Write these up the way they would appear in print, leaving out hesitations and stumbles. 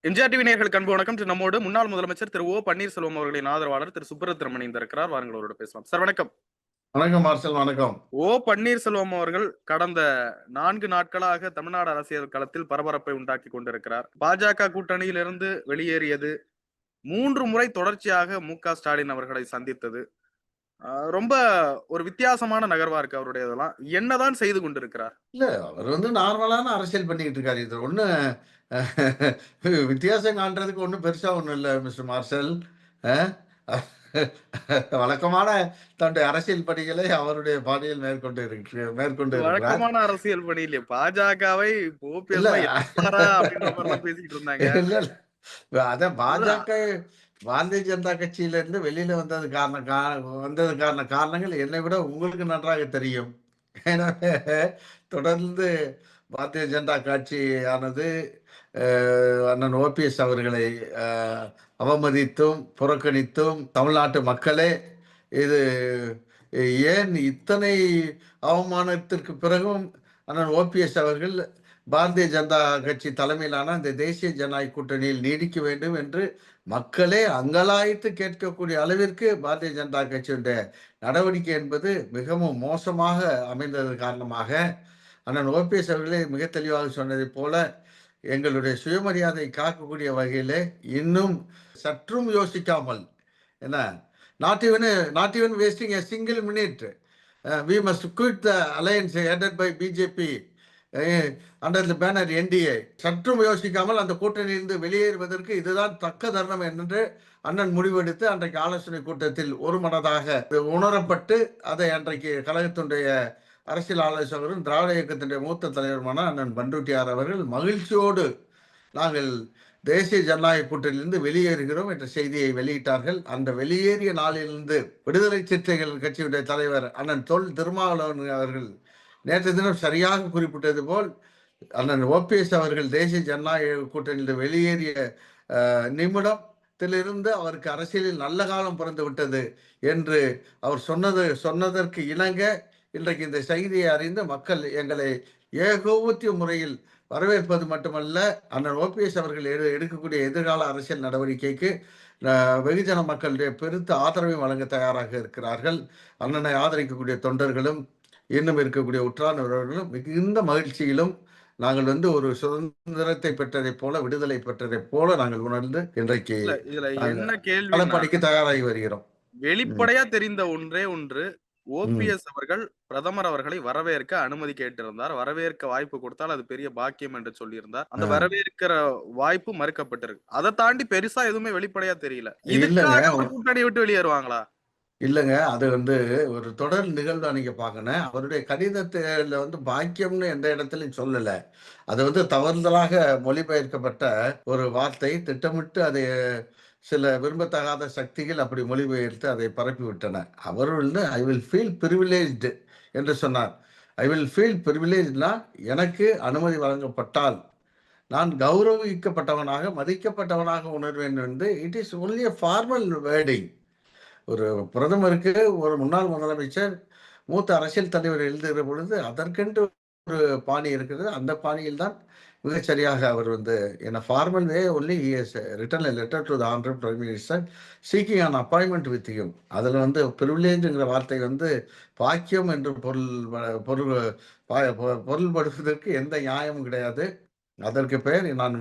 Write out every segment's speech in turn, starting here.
MGR TV நேயர்களுக்கு அன்பு வணக்கம். நம்மோடு முன்னாள் முதலமைச்சர் திரு ஓ பன்னீர்செல்வம் அவர்களின் ஆதரவாளர் திரு சுப்பிரமணியன் இருக்கிறார். வாருங்கள் அவரோட பேசலாம். சார் வணக்கம். வணக்கம் மார்ஷல், வணக்கம். ஓ பன்னீர்செல்வம் அவர்கள் கடந்த 4 நாட்களாக தமிழ்நாடு அரசியல் களத்தில் பரபரப்பை உண்டாக்கி கொண்டிருக்கிறார். பாஜக கூட்டணியில் இருந்து வெளியேறியது, 3 முறை தொடர்ச்சியாக மு.க. ஸ்டாலின் அவர்களை சந்தித்தது, ரொம்ப ஒரு வித்தியாசமான நகர்வா இருக்கு அவருடைய இதெல்லாம். என்னதான் செய்து கொண்டிருக்கிறார்? இல்ல, அவர் நார்மலான அரசியல் பண்ணிக்கிட்டு இருக்காரு. இது ஒண்ணு வித்தியாசம் காண்றதுக்கு ஒண்ணும் பெருசா ஒண்ணும் இல்ல மிஸ்டர் மார்ஷல். வழக்கமான தன்னுடைய அரசியல் பணிகளை அவருடைய பாணியில் மேற்கொண்டு வழக்கமான அரசியல் பணி இல்லையா? பாஜகவை பேசிட்டு இருந்தாங்க. அதான் பாஜக பாரதிய ஜனதா கட்சியில இருந்து வெளியில வந்ததுக்கான காரணங்கள் என்னை விட உங்களுக்கு நன்றாக தெரியும். எனவே தொடர்ந்து பாரதிய ஜனதா கட்சியானது அண்ணன் ஓபிஎஸ் அவர்களை அவமதித்தும் புறக்கணித்தும் தமிழ்நாட்டு மக்களே இது ஏன் இத்தனை அவமானத்திற்கு பிறகும் அண்ணன் ஓபிஎஸ் அவர்கள் பாரதிய ஜனதா கட்சி தலைமையிலான அந்த தேசிய ஜனநாயக கூட்டணியில் நீடிக்க வேண்டும் என்று மக்களே அங்கலாய்த்து கேட்கக்கூடிய அளவிற்கு பாரதிய ஜனதா கட்சியுடைய நடவடிக்கை என்பது மிகவும் மோசமாக அமைந்தது காரணமாக அண்ணன் ஓபிஎஸ் அவர்களே மிக தெளிவாக சொன்னதை போல எங்களுடைய சுயமரியாதை காக்கக்கூடிய வகையிலே இன்னும் சற்றும் யோசிக்காமல் என்ன not even wasting a single minute, we must quit the alliance headed by BJP under the banner NDA. சற்றும் யோசிக்காமல் அந்த கூட்டணியிலிருந்து வெளியேறுவதற்கு இதுதான் தக்க தருணம் என்று அண்ணன் முடிவெடுத்து அன்றைக்கு ஆலோசனை கூட்டத்தில் ஒரு மனதாக உணரப்பட்டு அதை அன்றைக்கு கழகத்தினுடைய அரசியல் ஆலோசகரும் திராவிட இயக்கத்தினுடைய மூத்த தலைவருமான அண்ணன் பண்ருட்டியார் அவர்கள் மகிழ்ச்சியோடு நாங்கள் தேசிய ஜனநாயக கூட்டணியிலிருந்து வெளியேறுகிறோம் என்ற செய்தியை வெளியிட்டார்கள். அந்த வெளியேறிய நாளிலிருந்து விடுதலை சிறுத்தைகள் கட்சியுடைய தலைவர் அண்ணன் தொல் திருமாவளவன் அவர்கள் நேற்று தினம் சரியாக குறிப்பிட்டது போல் அண்ணன் ஓபிஎஸ் அவர்கள் தேசிய ஜனநாயக கூட்டணியில் வெளியேறிய நிமிடத்திலிருந்து அவருக்கு அரசியலில் நல்ல காலம் பிறந்து விட்டது என்று அவர் சொன்னதற்கு இணங்க இன்றைக்கு இந்த செய்தியை அறிந்து மக்கள் எங்களை ஏகோபத்திய முறையில் வரவேற்பது மட்டுமல்ல, அண்ணன் ஓபிஎஸ் அவர்கள் எடுக்கக்கூடிய எதிர்கால அரசியல் நடவடிக்கைக்கு வெகுஜன மக்களுடைய பெருத்த ஆதரவை வழங்க தயாராக இருக்கிறார்கள். அண்ணனை ஆதரிக்கக்கூடிய தொண்டர்களும் இன்னும் இருக்கக்கூடிய உற்றானவர்களும் மிகுந்த மகிழ்ச்சியிலும் நாங்கள் ஒரு சுதந்திரத்தை பெற்றதை போல விடுதலை பெற்றதை போல நாங்கள் உணர்ந்து இன்றைக்கு என்ன கேள்வி படிக்க தயாராகி வருகிறோம். வெளிப்படையா தெரிந்த ஒன்றே ஒன்று, ஓபிஎஸ் அவர்கள் பிரதமர் அவர்களை வரவேற்க அனுமதி கேட்டிருந்தார். வரவேற்க வாய்ப்பு கொடுத்தால் அது பெரிய பாக்கியம் என்று சொல்லியிருந்தார். அந்த வரவேற்கிற வாய்ப்பு மறுக்கப்பட்டிருக்கு. அதை தாண்டி பெருசா எதுவுமே வெளிப்படையா தெரியல. கூட்டணி விட்டு வெளியேறுவாங்களா? இல்லைங்க, அது ஒரு தொடர் நிகழ்வு நீங்க பாக்கணும். அவருடைய கடிதத்துல பாக்கியம்னு எந்த இடத்துலையும் சொல்லல. அது தவறுதலாக மொழிபெயர்க்கப்பட்ட ஒரு வார்த்தை. திட்டமிட்டு அதை சில விரும்பத்தகாத சக்திகள் அப்படி மொழிபெயர்த்து அதை பரப்பி விட்டன. அவர் ஐ வில் ஃபீல் பிரிவிலேஜ்டு என்று சொன்னார். ஐ வில் ஃபீல் பிரிவிலேஜ்னா எனக்கு அனுமதி வழங்கப்பட்டால் நான் கௌரவிக்கப்பட்டவனாக மதிக்கப்பட்டவனாக உணர்வேன் என்று it is only a formal wording. ஒரு பிரதமருக்கு ஒரு முன்னாள் முதலமைச்சர் மூத்த அரசியல் தலைவர் எழுதுகிற பொழுது அதற்கென்று ஒரு பாணி இருக்கிறது. அந்த பாணியில் தான் மிகச்சரியாக அவர் in a formal way only he has written a letter to the honorable prime minister seeking an appointment with him. அதில் பிரிவிலேஜ்ங்கிற வார்த்தை பாக்கியம் என்று பொருள்படுவதற்கு எந்த நியாயமும் கிடையாது. அதற்கு பெயர் நான்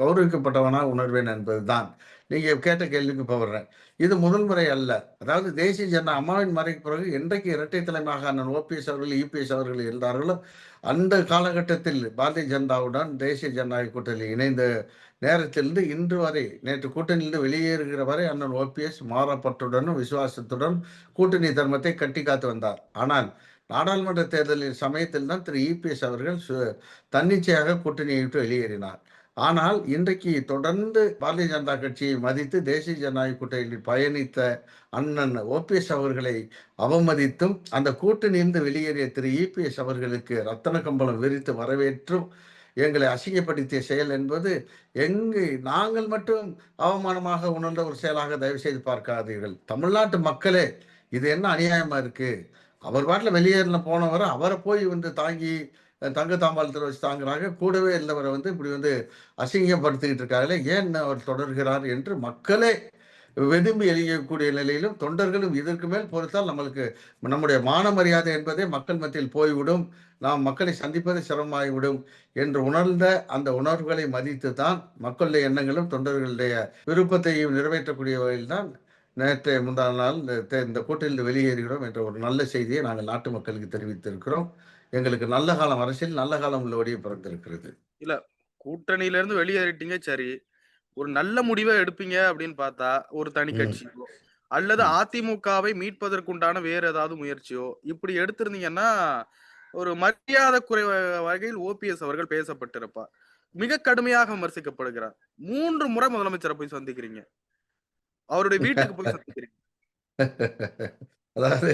கௌரவிக்கப்பட்டவனாக உணர்வேன் என்பதுதான். நீங்க கேட்ட கேள்விக்கு போடுறேன். இது முதல் முறை அல்ல. அதாவது தேசிய ஜன அம்மாவின் மறைக்கு பிறகு என்றைக்கு இரட்டை தலைமையாக அண்ணன் ஓபிஎஸ் அவர்கள் யுபிஎஸ் அவர்கள் இருந்தார்களோ அந்த காலகட்டத்தில் பாரதிய ஜனதாவுடன் தேசிய ஜனநாயக கூட்டணியில் இணைந்த நேரத்திலிருந்து இன்று வரை, நேற்று கூட்டணியிலிருந்து வெளியேறுகிற வரை அண்ணன் ஓபிஎஸ் மாறப்பட்டுடனும் விசுவாசத்துடன் கூட்டணி தர்மத்தை கட்டி காத்து வந்தார். ஆனால் நாடாளுமன்ற தேர்தலின் சமயத்தில் தான் திரு இபிஎஸ் அவர்கள் தன்னிச்சையாக கூட்டணியை விட்டு வெளியேறினார். ஆனால் இன்றைக்கு தொடர்ந்து பாரதிய ஜனதா கட்சியை மதித்து தேசிய ஜனநாயக கூட்டணியில் பயணித்த அண்ணன் ஓபிஎஸ் அவர்களை அவமதித்தும் அந்த கூட்டணியிலிருந்து வெளியேறிய திரு இபிஎஸ் அவர்களுக்கு ரத்தன கம்பளம் விரித்து வரவேற்றும் எங்களை அசிங்கப்படுத்திய செயல் என்பது நாங்கள் மட்டும் அவமானமாக உணர்ந்த ஒரு செயலாக தயவு செய்து பார்க்காதீர்கள். தமிழ்நாட்டு மக்களே, இது என்ன அநியாயமா இருக்கு? அவர் பாட்டில் வெளியேறின போனவரை அவரை போய் தாங்கி தங்க தாம்பாளத்துல வச்சு தாங்குறாங்க. கூடவே இருந்தவரை வந்து இப்படி வந்து அசிங்கப்படுத்திக்கிட்டு இருக்காங்களே, ஏன் அவர் தொடர்கிறார் என்று மக்களே வெதும்பி எரியக்கூடிய நிலையிலும், தொண்டர்களும் இதற்கு மேல் பொறுத்தால் நம்மளுக்கு நம்முடைய மான மரியாதை என்பதே மக்கள் மத்தியில் போய்விடும். நாம் மக்களை சந்திப்பது சிரமமாகிவிடும் என்று உணர்ந்த அந்த உணர்வுகளை மதித்து தான் மக்களுடைய எண்ணங்களும், தொண்டர்களுடைய விருப்பத்தையும் நிறைவேற்றக்கூடிய வகையில் தான் நேற்றைய முந்தா நாள் இந்த கூட்டணியிலிருந்து வெளியேறுகிறோம் என்ற ஒரு நல்ல செய்தியை நாங்கள் நாட்டு மக்களுக்கு தெரிவித்திருக்கிறோம். எங்களுக்கு நல்ல காலம் அரசியல் நல்ல காலம் உள்ளபடியே பிறந்திருக்கிறது. இல்ல கூட்டணியில இருந்து வெளியேறிட்டீங்க சரி. ஒரு நல்ல முடிவ எடுப்பீங்க அப்படின்னு பார்த்தா, ஒரு தனி ம், கட்சியோ, அல்லது ம். அதிமுகவை மீட்பதற்குண்டான வேறு ஏதாவது முயற்சியோ, இப்படி எடுத்திருந்தீங்கன்னா, ஒரு மரியாதை வகையில் ஓபிஎஸ் அவர்கள் பேசப்பட்டிருப்பார். மிக கடுமையாக விமர்சிக்கப்படுகிறார். 3 முறை முதலமைச்சர போய் சந்திக்கிறீங்க. அவருடைய வீட்டுக்கு போய் சந்திக்கிறீங்க. அதாவது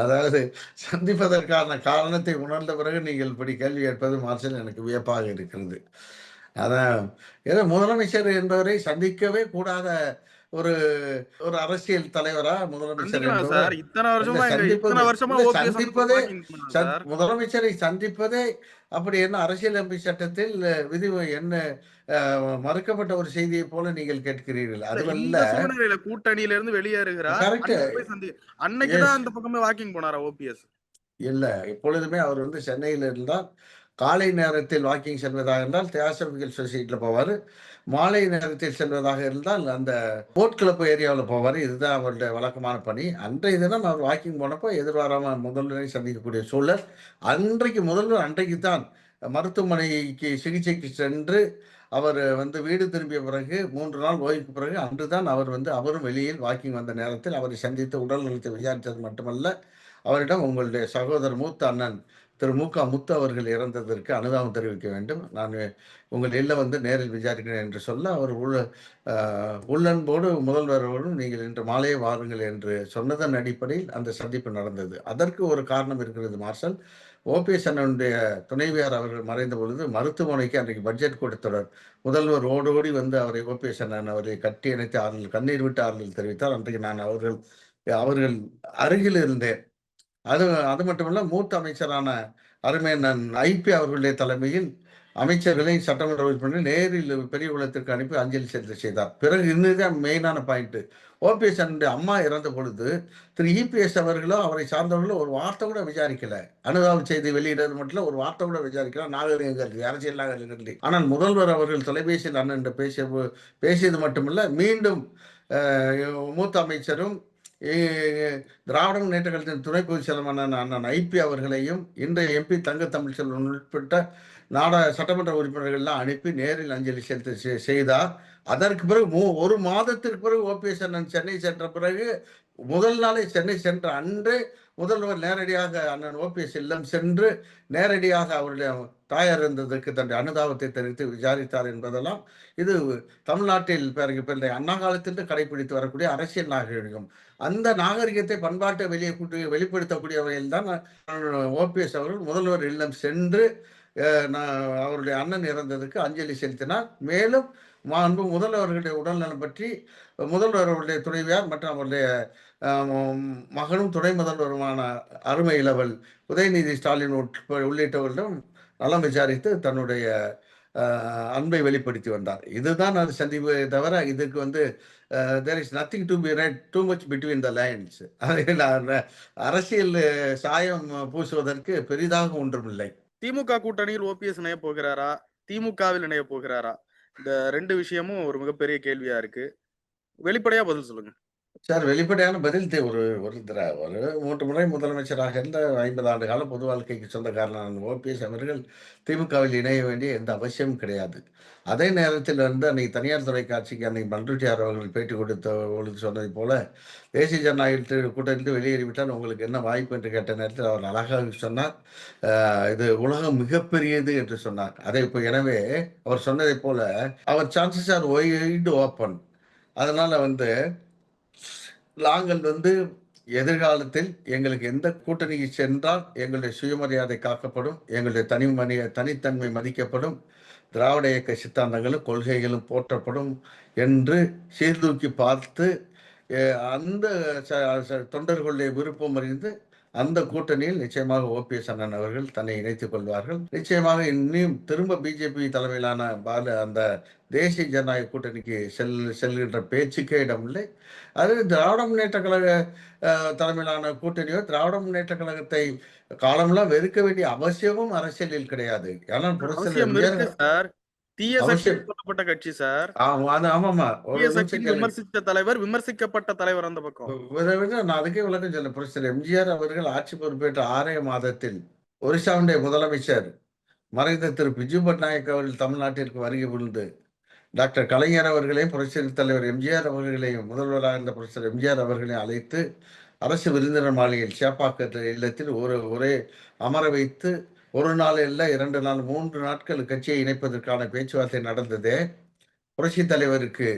அதாவது சந்திப்பதற்கான காரணத்தை உணர்ந்த பிறகு நீங்கள் இப்படி கேள்வி கேட்பது மார்ஷல் எனக்கு வியப்பாக இருக்கிறது. அதான் ஏதோ முதலமைச்சர் என்பவரை சந்திக்கவே கூடாத ஒரு ஒரு அரசியல் தலைவரா முதலமைச்சர் சந்திக்கலாம் என்பவர்? சார். இத்தன இல்ல வருஷமா சந்திப்பது வருஷமா இல்ல ஓபிஎஸ் வந்து போய் சந்திப்பதே வாக்கிங் பண்ணாங்க சார். முதலமைச்சரை சந்திப்பதே அப்படி என்ன அரசியலமைப்பு சட்டத்தில் விதி என்ன அ மறுக்கப்பட்ட ஒரு செய்தியைப் போல நீங்கள் கேட்கிறீர்கள். இல்ல அதுவல்ல. இந்த சூழ்நிலையில கூட்டணியில இருந்து வெளியேறுகிறார். கரெக்ட். அன்னைக்கு போய் அன்னைக்கு தான் எஸ். அந்த பக்கமே வாக்கிங் போனாரா ஓபிஎஸ்? இல்ல. எப்பொழுதுமே அவர் வந்து சென்னையில இருந்தால், காலை நேரத்தில் வாக்கிங் செல்வதாக இருந்தால் தியாசபிகல் சொசைட்டில போவாரு. மாலை நேரத்தில் செல்வதாக இருந்தால், அந்த போட் கிளப் ஏரியாவுல போவாரு. இதுதான் அவருடைய வழக்கமான பணி. அன்றைய தினம் அவர் வாக்கிங் போனப்போ எதிர்பாராம முதல்வரை சந்திக்கக்கூடிய சூழல். அன்றைக்கு முதல்வர் அன்றைக்கு தான் மருத்துவமனைக்கு சிகிச்சைக்கு சென்று, அவர் வந்து வீடு திரும்பிய பிறகு 3 நாள் ஓய்வுக்கு பிறகு அன்று தான் அவர் வந்து அவரும் வெளியில் வாக்கிங் வந்த நேரத்தில் அவரை சந்தித்து உடல் நலத்தை விசாரித்தது மட்டுமல்ல, அவரிடம் உங்களுடைய சகோதரர் மூத்த அண்ணன் திரு மு.க. முத்து அவர்கள் இறந்ததற்கு அனுதாபம் தெரிவிக்க வேண்டும். நான் உங்கள் இல்ல வந்து நேரில் விசாரிக்கிறேன் என்று சொல்ல, அவர் அ உள்ளன்போடு முதல்வரோடும் நீங்கள் இன்று மாலையே வாருங்கள் என்று சொன்னதன் அடிப்படையில் அந்த சந்திப்பு நடந்தது. அதற்கு ஒரு காரணம் இருக்கிறது மார்ஷல். ஓபிஎஸ் அண்ணனுடைய துணைவியார் அவர்கள் மறைந்த பொழுது மருத்துவமனைக்கு அன்றைக்கு பட்ஜெட் கூட்டத்தொடர். முதல்வர் ஓடோடி வந்து அவரை ஓபிஎஸ் அண்ணன் அவரை கட்டி அணைத்து ஆறுதல் கண்ணீர் விட்டு ஆறுதல் தெரிவித்தார். அன்றைக்கு நான் அவர்கள் அவர்கள் அருகில் இருந்தேன். அது அது மட்டுமல்ல, மூத்த அமைச்சரான அருமையண்ணன் ஐபி அவர்களுடைய தலைமையில் அமைச்சர்களை, சட்டமன்ற உறுப்பினர்கள் நேரில் பெரியகுளத்திற்கு அனுப்பி அஞ்சலி செலுத்த செய்தார். பிறகு இதுதான் மெயினான பாயிண்ட். ஓபிஎஸ் அண்ணனுடைய அம்மா இறந்த பொழுது, திரு இபிஎஸ் அவர்களோ, அவரை சார்ந்தவர்களோ ஒரு வார்த்தை கூட விசாரிக்கல. அனுதாப செய்தி வெளியிடுறது மட்டும் இல்ல, ஒரு வார்த்தை கூட விசாரிக்கல. நாகரிகம் கருதி, அரசியல் நாகரிகம் கருதி. ஆனால் முதல்வர் அவர்கள் தொலைபேசியில் அண்ணன்ட்ட பேசியது மட்டுமல்ல, மீண்டும் அ மூத்த அமைச்சரும் எ திராவிட முன்னேற்ற கழகத்தின் துணை பொதுச் செயலாளரான அண்ணன் ஐபி அவர்களையும், இன்றைய எம்பி தங்க தமிழ்ச்செல்வன் உட்பட்ட சட்டமன்ற உறுப்பினர்கள் எல்லாம் அனுப்பி நேரில் அஞ்சலி செலுத்த செய்தார். அதற்கு பிறகு 1 மாதத்திற்கு பிறகு ஓபிஎஸ் அண்ணன் சென்னை சென்ற பிறகு, முதல் நாளே சென்னை சென்ற அன்றே முதல்வர் நேரடியாக அண்ணன் ஓபிஎஸ் இல்லம் சென்று, நேரடியாக அவருடைய தாயார் இருந்ததற்கு தன்னுடைய அனுதாபத்தை தெரிவித்து விசாரித்தார் என்பதெல்லாம், இது தமிழ்நாட்டில் பிறகு அண்ணா காலத்திலிருந்து கடைபிடித்து வரக்கூடிய அரசியல் நாகரிகம். அந்த நாகரிகத்தை பண்பாட்டை வெளிப்படுத்தக்கூடிய வகையில் தான் ஓபிஎஸ் அவர்கள் முதல்வர் இல்லம் சென்று நான் அவருடைய அண்ணன் இறந்ததுக்கு அஞ்சலி செலுத்தினார். மேலும் மாண்பு முதல்வர்களுடைய உடல்நலம் பற்றி முதல்வர் அவருடைய துணைவியார் மற்றும் அவருடைய மகனும் துணை முதல்வருமான அருமை இளவல் உதயநிதி ஸ்டாலின் உள்ளிட்டவர்களிடம் நலம் விசாரித்து தன்னுடைய அன்பை வெளிப்படுத்தி வந்தார். இதுதான் அது சந்திப்பு தவிர இதுக்கு வந்து there is nothing to be read too much between the lines. அரசியல் சாயம் பூசுவதற்கு பெரிதாக ஒன்றுமில்லை. திமுக கூட்டணியில் ஓபிஎஸ் இணைய போகிறாரா? திமுகவில் இணைய போகிறாரா? இந்த 2 விஷயமும் ஒரு மிகப்பெரிய கேள்வியா இருக்கு. வெளிப்படையா பதில் சொல்லுங்க. சார் வெளிப்படையான பதில் ஒரு ஒரு 3 முறை முதலமைச்சராக இருந்த 50 ஆண்டு கால பொது வாழ்க்கைக்கு சொந்தக்காரனான ஓபிஎஸ் அவர்கள் திமுகவில் இணைய வேண்டிய எந்த அவசியமும் கிடையாது. அதே நேரத்தில் வந்து அன்னைக்கு தனியார் தொலைக்காட்சிக்கு அன்னைக்கு பண்ருட்டியார் அவர்கள் பேட்டி கொடுத்த பொழுது சொன்னதை போல, தேசிய ஜனநாயக கூட்டணியிலிருந்து வெளியேறிவிட்டால் உங்களுக்கு என்ன வாய்ப்பு என்று கேட்ட நேரத்தில் அவர் அழகாக சொன்னார். இது உலகம் மிகப்பெரியது என்று சொன்னார். எனவே அவர் சொன்னதைப் போல அவர் சான்சஸ் ஆர் வைட் ஓப்பன். அதனால வந்து நாங்கள் வந்து எதிர்காலத்தில் எங்களுக்கு எந்த கூட்டணிக்கு சென்றால் எங்களுடைய சுயமரியாதை காக்கப்படும், எங்களுடைய தனித்தன்மை மதிக்கப்படும், திராவிட இயக்க சித்தாந்தங்களும் கொள்கைகளும் போற்றப்படும் என்று சீர்தூக்கி பார்த்து அந்த தொண்டர்களுடைய விருப்பம் அறிந்து அந்த கூட்டணியில் நிச்சயமாக ஓபிஎஸ் அண்ணன் அவர்கள் தன்னை இணைத்துக் கொள்வார்கள். நிச்சயமாக இன்னும் திரும்ப பிஜேபி தலைமையிலான அந்த தேசிய ஜனநாயக கூட்டணிக்கு செல்கின்ற பேச்சுக்கே இடமில்லை. அது திராவிட முன்னேற்ற கழக தலைமையிலான கூட்டணியோ, திராவிட முன்னேற்ற கழகத்தை காலமெல்லாம் வெறுக்க வேண்டிய அவசியமும் அரசியலில் கிடையாது. ஏன்னா புரட்சியாளர் அவசியம் எம்ஜிஆர் இருக்கு சார். தீய சக்தி அவசியம். சொல்லப்பட்ட கட்சி சார். ஆமாமா. ஒரு தீய நிமிஷம் சக்தின்னு கேளுங்க. விமர்சித்த தலைவர், விமர்சிக்கப்பட்ட தலைவர் அந்த பக்கம். நான் அதுக்கே விளக்கம் சொன்னேன். புரட்சியாளர் எம்ஜிஆர் அவர்கள் ஆட்சி பொறுப்பேற்ற 6 மாதத்தில் ஒரிசாவுடைய முதலமைச்சர் மறைந்த திரு பிஜு பட்நாயக் அவர்கள் தமிழ்நாட்டிற்கு வருகை புரிந்து டாக்டர் கலைஞர் அவர்களையும் புரட்சித் தலைவர் எம்ஜிஆர் அவர்களையும் முதல்வராக இருந்த புரட்சியாளர் எம்ஜிஆர் அவர்களையும் அழைத்து அரசு விருந்தினர் மாளிகையில் சேப்பாக்க இல்லத்தில் ஒரே அமர வைத்து 1 நாள் இல்ல 2 நாள் 3 நாட்கள் கட்சியை இணைப்பதற்கான பேச்சுவார்த்தை நடந்ததே. புரட்சி தலைவருக்கு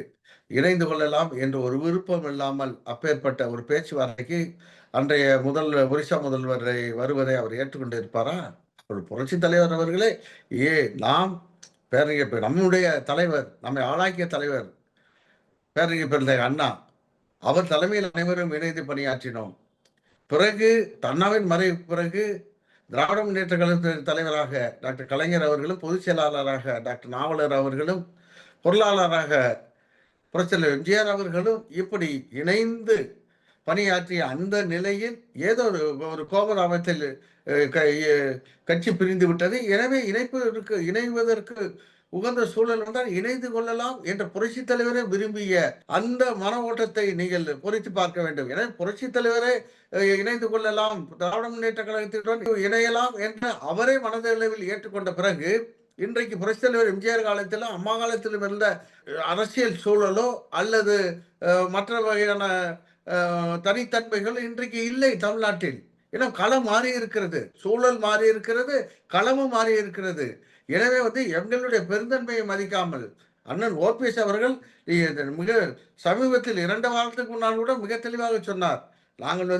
இணைந்து கொள்ளலாம் என்று ஒரு விருப்பம் இல்லாமல் அப்பேற்பட்ட ஒரு பேச்சுவார்த்தைக்கு அன்றைய ஒரிசா முதல்வரை வருவதை அவர் ஏற்றுக்கொண்டிருப்பாரா? புரட்சி தலைவர் அவர்களே நாம் பேரறிஞர் நம்முடைய தலைவர், நம்மை ஆளாக்கிய தலைவர் பேரறிஞர் பெருந்தகை அண்ணா, அவர் தலைமையில் அனைவரும் இணைந்து பணியாற்றினோம். பிறகு அண்ணாவின் மறைவுக்கு பிறகு திராவிட முன்னேற்ற கழகத்தின் தலைவராக டாக்டர் கலைஞர் அவர்களும், பொதுச் செயலாளராக டாக்டர் நாவலர் அவர்களும், பொருளாளராக புரட்சியாளர் எம்ஜிஆர் அவர்களும் இப்படி இணைந்து பணியாற்றிய அந்த நிலையில் ஏதோ ஒரு கோபதாபத்தில் கட்சி பிரிந்து விட்டது. எனவே இணைவதற்கு உகந்த சூழல் வந்தால் இணைந்து கொள்ளலாம் என்ற புரட்சி தலைவரே விரும்பிய அந்த மன ஓட்டத்தை நீங்கள் பொறித்து பார்க்க வேண்டும். எனவே புரட்சி தலைவரே இணைந்து கொள்ளலாம், திராவிட முன்னேற்ற கழகத்துடன் இணையலாம் என்ற அவரே மனதளவில் ஏற்றுக்கொண்ட பிறகு இன்றைக்கு புரட்சி தலைவர் எம்ஜிஆர் காலத்திலும் அம்மா காலத்திலும் இருந்த அரசியல் சூழலோ அல்லது மற்ற வகையான தனித்தன்மைகள் இன்றைக்கு இல்லை தமிழ்நாட்டில். ஏன்னா களம் மாறி இருக்கிறது, சூழல் மாறி இருக்கிறது, களமும் மாறி இருக்கிறது. எனவே எங்களுடைய பெருந்தன்மையை மதிக்காமல் அண்ணன் ஓபிஎஸ் அவர்கள் மிக சமீபத்தில் 2 வாரத்துக்கு முன்னால் கூட மிக தெளிவாக சொன்னார். நாங்கள்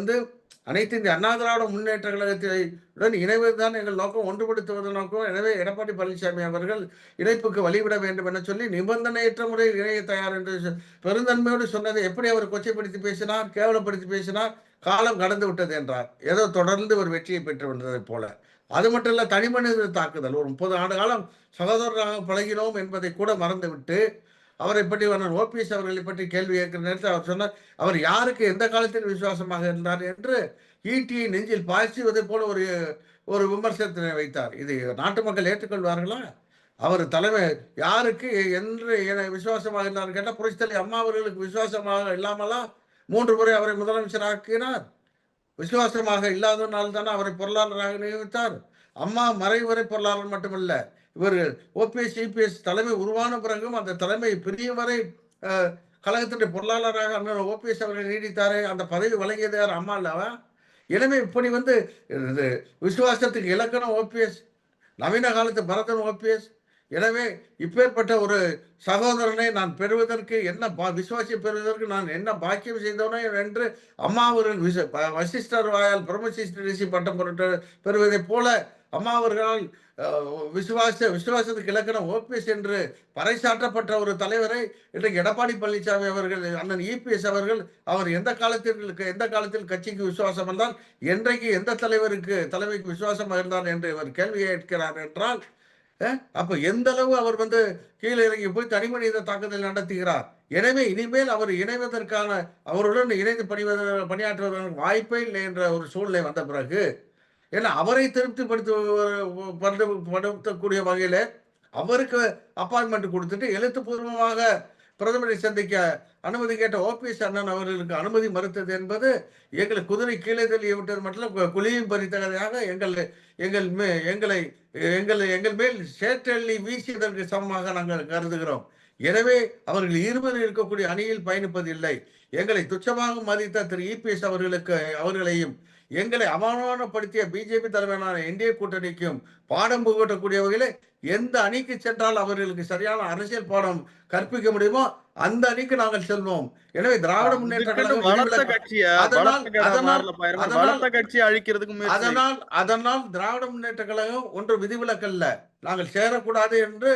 அனைத்து இந்திய அண்ணா திராவிட முன்னேற்ற கழகத்துடன் இணைவதுதான் எங்கள் நோக்கம், ஒன்றுபடுத்துவது நோக்கம். எனவே எடப்பாடி பழனிசாமி அவர்கள் இணைப்புக்கு வழிவிட வேண்டும் என சொல்லி நிபந்தனையற்ற முறையில் இணைய தயார் என்று பெருந்தன்மையோடு சொன்னதை எப்படி அவர் கொச்சைப்படுத்தி பேசினார், கேவலப்படுத்தி பேசினார். காலம் கடந்து விட்டது என்றார். ஏதோ தொடர்ந்து ஒரு வெற்றியை பெற்று வந்ததை போல. அது மட்டும் இல்ல, தனி மனித தாக்குதல். ஒரு 30 ஆண்டு காலம் சகோதரராக பழகினோம் என்பதை கூட மறந்துவிட்டு அவரை பற்றி ஓபிஎஸ் அவர்களை பற்றி கேள்வி கேட்கிற நேரத்தில் அவர் சொன்னார், அவர் யாருக்கு எந்த காலத்தில் விசுவாசமாக இருந்தார் என்று ஈட்டியை நெஞ்சில் பாய்ச்சுவதை போல ஒரு விமர்சனத்தினை வைத்தார். இது நாட்டு மக்கள் ஏற்றுக்கொள்வார்களா? அவர் தலைமை யாருக்கு என்று விசுவாசமாக இருந்தார் கேட்டால் புரட்சித்தலைவர் அம்மா அவர்களுக்கு விசுவாசமாக இல்லாமலாம் 3 முறை அவரை முதலமைச்சர் ஆக்கினார். விசுவாசமாக இல்லாதனால்தானே தானே அவரை பொருளாளராக நியமித்தார். அம்மா மறைவரை பொருளாளர் மட்டுமல்ல, இவர் ஓபிஎஸ் இபிஎஸ் தலைமை உருவான பிறகும் அந்த தலைமை பிரியும் வரை கழகத்தினுடைய பொருளாளராக அண்ணன் ஓபிஎஸ் அவர்கள் நீடித்தாரே, அந்த பதவி வழங்கியது யார்? அம்மா அல்லவா? எனவே இப்படி விசுவாசத்துக்கு இலக்கணம் ஓபிஎஸ், நவீன காலத்து பரதன் ஓபிஎஸ். எனவே இப்பேற்பட்ட ஒரு சகோதரனை நான் பெறுவதற்கு என்ன விசுவாசி பெறுவதற்கு நான் என்ன பாக்கியம் செய்தோனோ என்று அம்மா அவர்கள் வசிஷ்டர் வாயால் பிரம்மசிஷ்ட ரிஷி பட்டம் பெறுவதை போல அம்மா அவர்களால் விசுவாசத்துக்கு இலக்கணம் ஓபிஎஸ் என்று பறைசாற்றப்பட்ட ஒரு தலைவரை இன்றைக்கு எடப்பாடி பழனிசாமி அவர்கள், அண்ணன் இபிஎஸ் அவர்கள், அவர் எந்த காலத்தில் கட்சிக்கு விசுவாசம் இருந்தால், என்றைக்கு எந்த தலைமைக்கு விசுவாசமாக இருந்தார் என்று இவர் கேள்வி கேட்கிறார் என்றால், அப்ப எந்த அளவு அவர் கீழே இறங்கி போய் தனி மனித தாக்குதல் நடத்துகிறார். எனவே இனிமேல் அவர் இணைவதற்கான, அவருடன் இணைந்து பணியாற்றுவதற்கு வாய்ப்பே இல்லை என்ற ஒரு சூழ்நிலை வந்த பிறகு, ஏன்னா அவரை திருப்திப்படுத்தக்கூடிய வகையில அவருக்கு அப்பாயின்மெண்ட் கொடுத்துட்டு எழுத்துப்பூர்வமாக பிரதமரை சந்திக்க அனுமதி கேட்ட ஓபிஎஸ் அண்ணன் அவர்களுக்கு அனுமதி மறுத்தது என்பது எங்களை குதிரை கீழே தள்ளி விட்டது மட்டும் குழியும் பறித்ததாக எங்கள் மேல் சேற்றள்ளி வீசியதற்கு சமமாக நாங்கள் கருதுகிறோம். எனவே அவர்கள் இருவரும் இருக்கக்கூடிய அணியில் பயணிப்பதில்லை. எங்களை துச்சமாக மதித்த திரு இபிஎஸ் அவர்களையும் எங்களை அவமானப்படுத்திய பிஜேபி தலைமையிலான என்டிஏ கூட்டணிக்கும் பாடம் புகட்டக்கூடிய வகையில எந்த அணிக்கு சென்றால் அவர்களுக்கு சரியான அரசியல் பாடம் கற்பிக்க முடியுமோ அந்த அணிக்கு நாங்கள் செல்வோம். எனவே திராவிட முன்னேற்ற கழகம் அதனால் திராவிட முன்னேற்ற கழகம் ஒன்று விதிவிலக்கல்ல, நாங்கள் சேரக்கூடாது என்று.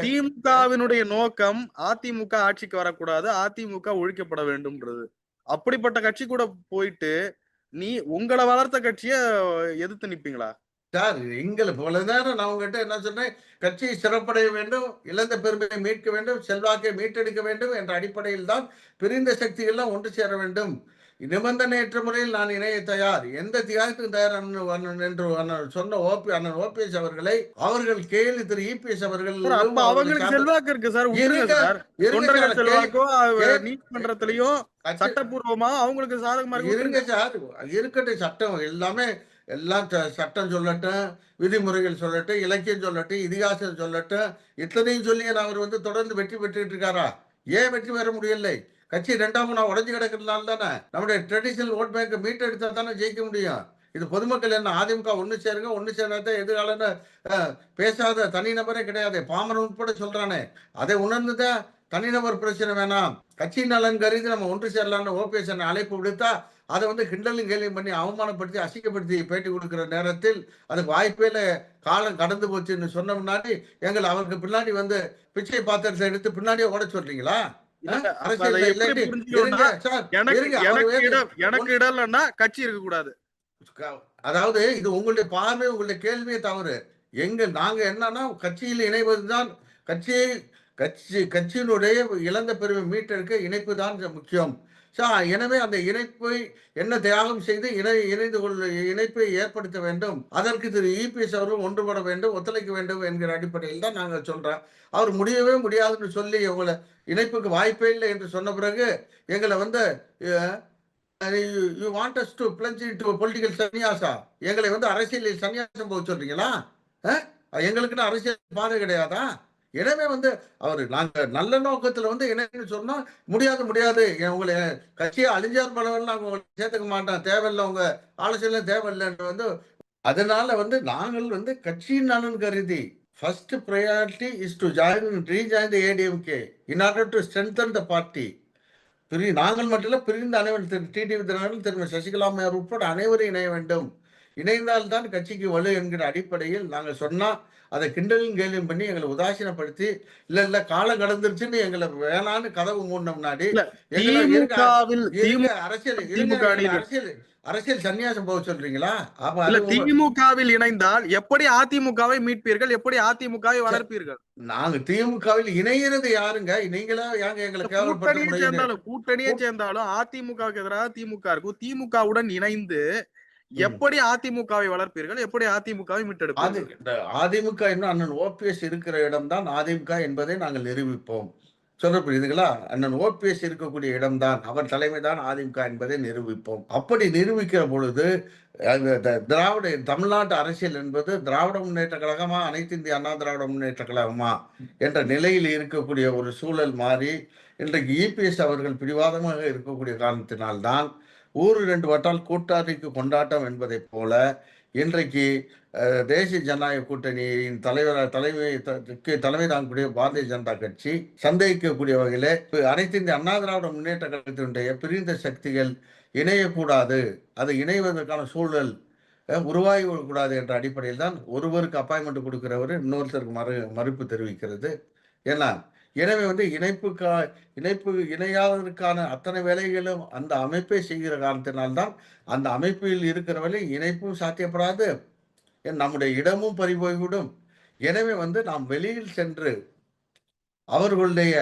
திமுகவினுடைய நோக்கம் அதிமுக ஆட்சிக்கு வரக்கூடாது, அதிமுக ஒழிக்கப்பட வேண்டும்ன்றது. அப்படிப்பட்ட கட்சி கூட போயிட்டு நீ உங்கள வளர்த்த கட்சிய எதிர்த்து நிப்பீங்களா? சார், இவ்வளவு நேரம் நான் உங்ககிட்ட என்ன சொன்னேன்? கட்சி சிறப்படைய வேண்டும், இழந்த பெருமையை மீட்க வேண்டும், செல்வாக்கை மீட்டெடுக்க வேண்டும் என்ற அடிப்படையில் தான் பிரிந்த சக்திகள்லாம் ஒன்று சேர வேண்டும். நிபந்தனையற்ற முறையில் நான் இணைய தயார். எந்த தியாகத்துக்கும் தயார் என்று சொன்ன அண்ணன் ஓபிஎஸ் அவர்களை, அவர்கள் கேலி திரு இபிஎஸ் சார் அப்ப அவர்களும் அவர்கள் அவங்களுக்கு சார்ந்த செல்வாக்கு இருக்கு சார். விட்டுருங்க இருங்க சார். இருங்க சார். தொண்டர்கள் கேலி செல்வாக்கோ கே நீதிமன்றத்திலயும் கட்சி சட்டப்பூர்வமா அவங்களுக்கு சாதகமா இருக்கு. இருங்க விட்டுருங்க. சார். இருக்கட்டும் சட்டம் எல்லாமே எல்லாம் சட்டம் சொல்லட்டும், விதிமுறைகள் சொல்லட்டும், இலக்கியம் சொல்லட்டும், இதிகாசம் சொல்லட்டும். இத்தனையும் சொல்லி அவர் தொடர்ந்து வெற்றி பெற்றுட்டு இருக்காரா? ஏன் வெற்றி பெற முடியலை? கட்சி 2ஆம் முறை உடைஞ்சு கிடக்கிறதுனால தானே. நம்முடைய ட்ரெடிஷனல் ஓட் பேங்க் மீட்டெடுத்தா தானே ஜெயிக்க முடியும். இது பொதுமக்கள் என்ன அதிமுக ஒண்ணு சேருங்க, ஒண்ணு சேராதான் எதிர்காலம்னு பேசாத தனிநபரே கிடையாது. பாமரன் உட்பட சொல்றானே. அதை உணர்ந்துதான் தனிநபர் பிரச்சனை வேணாம். கட்சி நலன் கருதி நம்ம ஒன்று சேரலாம்னு ஓபிஎஸ் அழைப்பு விடுத்தா, அதை கிண்டலும் கேலியும் பண்ணி அவமானப்படுத்தி, அசிங்கப்படுத்தி பேட்டி கொடுக்கிற நேரத்தில் அதுக்கு வாய்ப்பே இல்ல. காலம் கடந்து போச்சுன்னு சொன்ன முன்னாடி, அவருக்கு பின்னாடி பிச்சை பாத்திரத்தை எடுத்து பின்னாடியே ஓட சொல்றீங்களா? இல்ல அப்ப அதை அரசியல்ல எப்படி இல்லாட்டி இருங்க புரிஞ்சுக்கணும்னா, சார், எனக்கு இருங்க. எனக்கு இடம் எனக்கு இடம் இல்லன்னா கட்சி இருக்கக்கூடாது. அதாவது இது உங்களுடைய பார்வை, உங்களுடைய கேள்வியே தவறு. நாங்க என்னன்னா கட்சியில் இணைவதுதான் கட்சியை கட்சியினுடைய இழந்த பெருமை மீட்டெடுக்க இணைப்பு தான் முக்கியம். எனவே அந்த இணைப்பை என்ன தியாகம் செய்து இணைந்து கொள்ள இணைப்பை ஏற்படுத்த வேண்டும். அதற்கு திரு இபிஎஸ் அவர்கள் ஒன்றுபட வேண்டும், ஒத்துழைக்க வேண்டும் என்கிற அடிப்படையில் தான் நாங்க சொல்றோம். அவர் முடியவே முடியாதுன்னு சொல்லி உங்களை இணைப்புக்கு வாய்ப்பே இல்லை என்று சொன்ன பிறகு எங்களை you want us to plunge into political சன்னியாசா, எங்களை அரசியலில் சன்னியாசம் போக சொல்றீங்களா? எங்களுக்குன்னு அரசியல் பாதை கிடையாதா? எனவே அவர் நாங்க நல்ல நோக்கத்துல என்னன்னு சொன்னா முடியாது உங்களை கட்சியை அழிஞ்சார் பலவெல்லாம் நாங்க உங்களை சேர்த்துக்க மாட்டோம், தேவையில்லை, உங்க ஆலோசனை தேவையில்லைன்னு அதனால நாங்கள் கட்சியின் நலன் கருதி first priority is to rejoin the ADMK in order to strengthen the party. நாங்கள் மட்டும் இல்ல, பிரிந்த அனைவரும் டிடிவி தினகரன், திருமதி சசிகலா அம்மையார் உட்பட அனைவரும் இணைய வேண்டும். இணைந்தால்தான் கட்சிக்கு வலு என்கிற அடிப்படையில் நாங்க சொன்னா அதை கிண்டலும் கேலியும் பண்ணி எங்களை உதாசீனப்படுத்தி, இல்ல காலம் கடந்துருச்சுன்னு எங்களை வேணான்னு கதவு மூடின முன்னாடி அரசியல் சன்னியாசம் போக சொல்றீங்களா? திமுகவில் இணைந்தால் எப்படி அதிமுகவை மீட்பீர்கள்? எப்படி அதிமுகவை வளர்ப்பீர்கள்? நாங்க திமுகவில் இணைகிறது யாருங்க? நீங்களா எங்களுக்கு கூட்டணியே சேர்ந்தாலும் அதிமுகவுக்கு எதிராக திமுக இருக்கும். திமுகவுடன் இணைந்து எப்படி அதிமுகவை வளர்ப்பீர்கள்? எப்படி அதிமுகவை மீட்டெடுப்பீர்கள்? அதிமுக என்ன அண்ணன் ஓபிஎஸ் இருக்கிற இடம்தான் அதிமுக என்பதை நாங்கள் நிரூபிப்போம். சொல்ல புரியுதுங்களா? அண்ணன் ஓபிஎஸ் இருக்கக்கூடிய இடம்தான், அவர் தலைமைதான் அதிமுக என்பதை நிரூபிப்போம். அப்படி நிரூபிக்கிற பொழுது தமிழ்நாட்டு அரசியல் என்பது திராவிட முன்னேற்ற கழகமா, அனைத்து இந்திய அண்ணா திராவிட முன்னேற்ற கழகமா என்ற நிலையில் இருக்கக்கூடிய ஒரு சூழல் மாறி இன்றைக்கு இபிஎஸ் அவர்கள் பிடிவாதமாக இருக்கக்கூடிய காரணத்தினால்தான் ஊரு 2 வட்டால் கூட்டாளிக்கு கொண்டாட்டம் என்பதை போல இன்றைக்கு தேசிய ஜனநாயக கூட்டணியின் தலைமை தாங்கக்கூடிய பாரதிய ஜனதா கட்சி சந்தேகிக்கக்கூடிய வகையில அனைத்து இந்திய அண்ணா திராவிட முன்னேற்ற கழகத்தினுடைய பிரிந்த சக்திகள் இணையக்கூடாது, அது இணைவதற்கான சூழல் உருவாகிவிடக்கூடாது என்ற அடிப்படையில் தான் ஒருவருக்கு அப்பாயின்மெண்ட் கொடுக்கிறவர் இன்னொருத்தருக்கு மறுப்பு தெரிவிக்கிறது. ஏன்னா எனவே இணைப்பு இணையாததற்கான அத்தனை வேலைகளும் அந்த அமைப்பை செய்கிற காரணத்தினால்தான் அந்த அமைப்பில் இருக்கிறவரை இணைப்பும் சாத்தியப்படாது, நம்முடைய இடமும் பறிபோய்விடும். எனவே நாம் வெளியில் சென்று அவர்களுடைய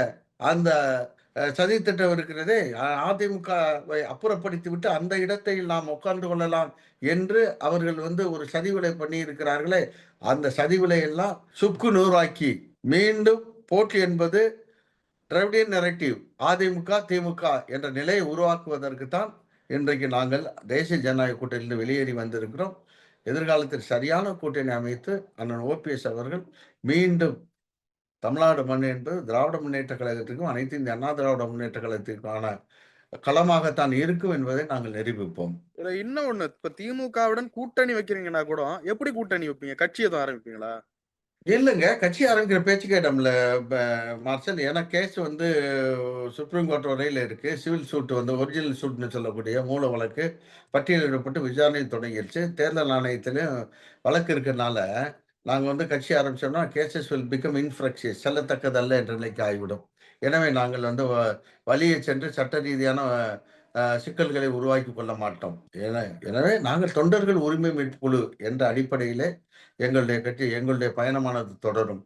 அந்த சதித்திட்டம் இருக்கிறதே, அதிமுகவை அப்புறப்படுத்தி விட்டு அந்த இடத்தை நாம் உட்கார்ந்து கொள்ளலாம் என்று அவர்கள் ஒரு சதிவிலை பண்ணி இருக்கிறார்களே, அந்த சதிவிலை எல்லாம் சுக்கு நூறாக்கி மீண்டும் போட்டி என்பது திராவிடியன் நரேட்டிவ் அதிமுக திமுக என்ற நிலையை உருவாக்குவதற்கு தான் இன்றைக்கு நாங்கள் தேசிய ஜனநாயக கூட்டணியிலிருந்து வெளியேறி வந்திருக்கிறோம். எதிர்காலத்தில் சரியான கூட்டணி அமைத்து அண்ணன் ஓபிஎஸ் அவர்கள் மீண்டும் தமிழ்நாடு மண் என்பது திராவிட முன்னேற்ற கழகத்திற்கும் அனைத்து இந்திய அண்ணா திராவிட முன்னேற்ற கழகத்திற்கான களமாகத்தான் இருக்கும் என்பதை நாங்கள் நிரூபிப்போம். இன்னும் ஒண்ணு, இப்ப திமுகவுடன் கூட்டணி வைக்கிறீங்கன்னா கூட எப்படி கூட்டணி வைப்பீங்க? கட்சி எதுவும் ஆரம்பிப்பீங்களா? இல்லைங்க, கட்சி ஆரம்பிக்கிற பேச்சு கேட்டோம்ல மார்ஷல். ஏன்னா கேஸ் சுப்ரீம் கோர்ட் வரையில் இருக்கு. சிவில் சூட் ஒரிஜினல் சூட்னு சொல்லக்கூடிய மூல வழக்கு பட்டியலிடப்பட்டு விசாரணை தொடங்கிடுச்சு. தேர்தல் ஆணையத்திலும் வழக்கு இருக்கிறதுனால நாங்கள் கட்சி ஆரம்பிச்சோம்னா கேசஸ் வில் பிகம் இன்ஃப்ரக்ஷியஸ், செல்லத்தக்கதல்ல என்ற நிலைக்கு ஆகிவிடும். எனவே நாங்கள் வழியை சென்று சட்ட ரீதியான சிக்கல்களை உருவாக்கி கொள்ள மாட்டோம். எனவே நாங்கள் தொண்டர்கள் உரிமை மீட்பு குழு என்ற அடிப்படையிலே எங்களுடைய பயணமானது தொடரும்.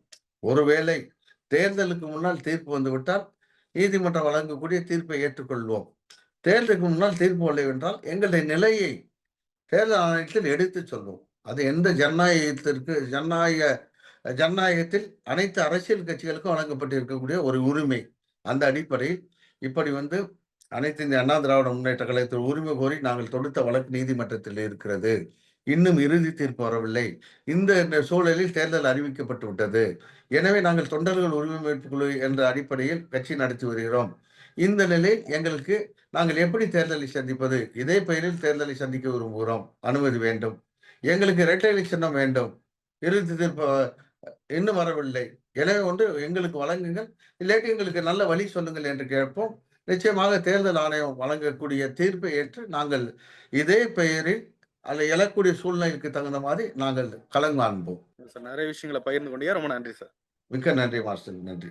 ஒருவேளை தேர்தலுக்கு முன்னால் தீர்ப்பு வந்துவிட்டால், நீதிமன்றம் வழங்கக்கூடிய தீர்ப்பை ஏற்றுக்கொள்வோம். தேர்தலுக்கு முன்னால் தீர்ப்பு வரவில்லையென்றால், எங்களுடைய நிலையை தேர்தல் ஆணையத்தில் எடுத்துச் சொல்வோம். அது எந்த ஜனநாயகத்தில் அனைத்து அரசியல் கட்சிகளுக்கும் வழங்கப்பட்டிருக்கக்கூடிய ஒரு உரிமை. அந்த அடிப்படையில் இப்படி அனைத்து இந்திய அண்ணா திராவிட முன்னேற்ற கழகத்தில் உரிமை கோரி நாங்கள் தொடுத்த வழக்கு நீதிமன்றத்தில் இருக்கிறது. இன்னும் இறுதி தீர்ப்பு வரவில்லை. இந்த சூழலில் தேர்தல் அறிவிக்கப்பட்டு விட்டது. எனவே நாங்கள் தொண்டர்கள் உரிமை மீட்புக் குழு என்ற அடிப்படையில் கட்சி நடத்தி வருகிறோம். இந்த நிலையில் நாங்கள் எப்படி தேர்தலை சந்திப்பது? இதே பெயரில் தேர்தலை சந்திக்க விரும்புகிறோம். அனுமதி வேண்டும். எங்களுக்கு இரட்டை இலை சின்னம் வேண்டும். இறுதி தீர்ப்பு இன்னும் வரவில்லை. எனவே எங்களுக்கு வழங்குங்கள். இல்லாட்டி எங்களுக்கு நல்ல வழி சொல்லுங்கள் என்று கேட்போம். நிச்சயமாக தேர்தல் ஆணையம் வழங்கக்கூடிய தீர்ப்பை ஏற்று நாங்கள் இதே பெயரில் எழக்கூடிய சூழ்நிலைக்கு தகுந்த மாதிரி நாங்கள் களம் காண்போம். சார், நிறைய விஷயங்களை பகிர்ந்து கொண்டீங்க. ரொம்ப நன்றி சார். மிக்க நன்றி மாஸ்டர். நன்றி.